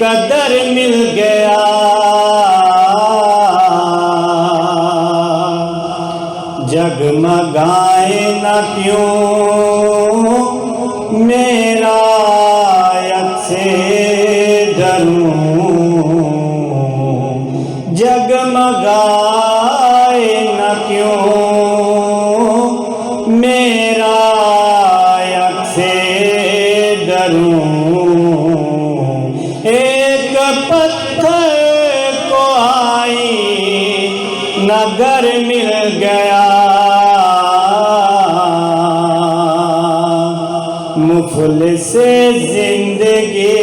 قدر مل گیا، جگمگائے نہ کیوں میرا آیت سے دروں، جگمگائے نہ کیوں میرا آیت سے دروں، ایک پتھر کو آئی نگر مل گیا، مفلس زندگی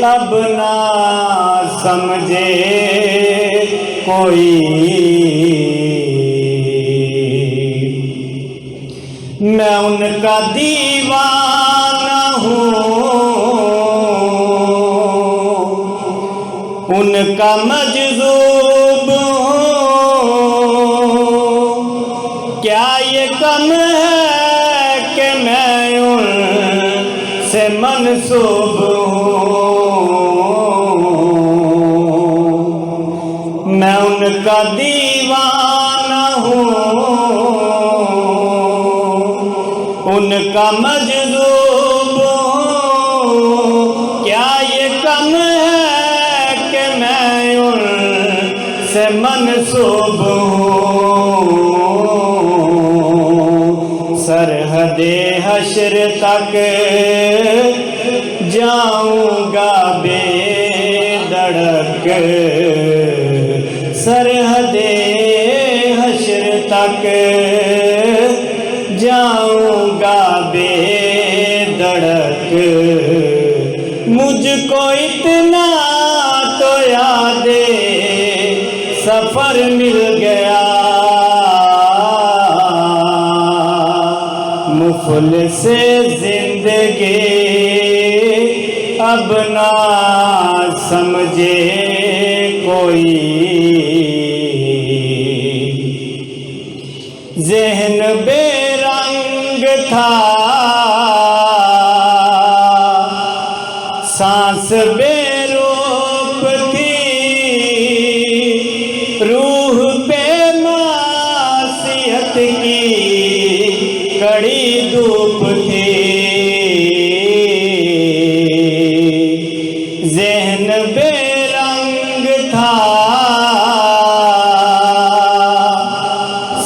اب نہ سمجھے کوئی، میں ان کا دیوانہ ہوں، ان کا مجذوب ہوں، کیا یہ کم ہے کہ میں ان سے منسوب ہوں، میں ان کا دیوانہ ہوں، ان کا مجذوب ہوں، کیا یہ کم ہے کہ میں ان سے منسوب ہوں، سرحد حشر تک جاؤں گا بے دھڑک، سرحد حشر تک جاؤں گا بے دھڑک، مجھ کو اتنا تو یاد سفر مل گیا، مفلس زندگی اب نہ سمجھے کوئی، ذہن بے رنگ تھا، سانس بے روپ تھی، روح پہ معصیت کی کڑی دھوپ تھی، ذہن بے رنگ تھا،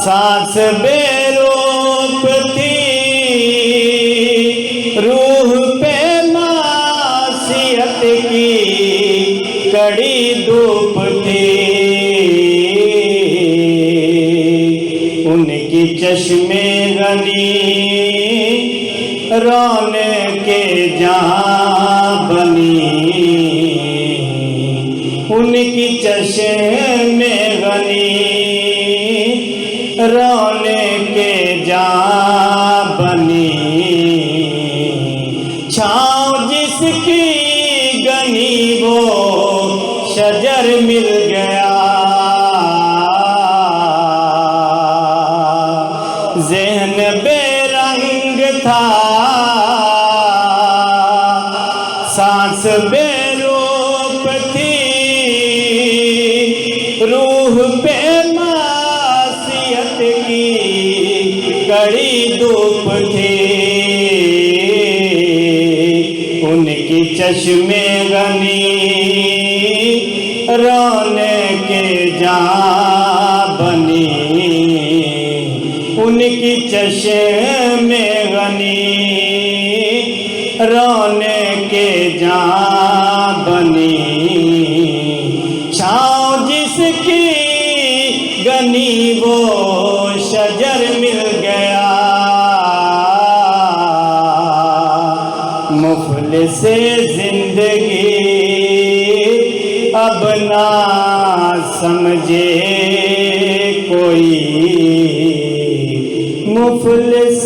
سانس بے روپ تھی، روح پہ معصیت کی کڑی دھوپ تھی، ان کی چشم غنی رونے کے جہاں بنی، ان کی چشم غنی رونے کے جہاں بنی، چھاؤں جس کی گنی وہ شجر مل گیا، ذہن بے رنگ تھا، سانس بے روپ تھی، روح پہ معصیت کی کڑی دھوپ تھی، ان کی چشم غنی رونے کے جہاں بنی، ان کی چشم غنی رونے کے جہاں بنی، چھاؤں جس کی گنی وہ شجر مل گیا، مفلس زندگی اب نہ سمجھے کوئی، مفلس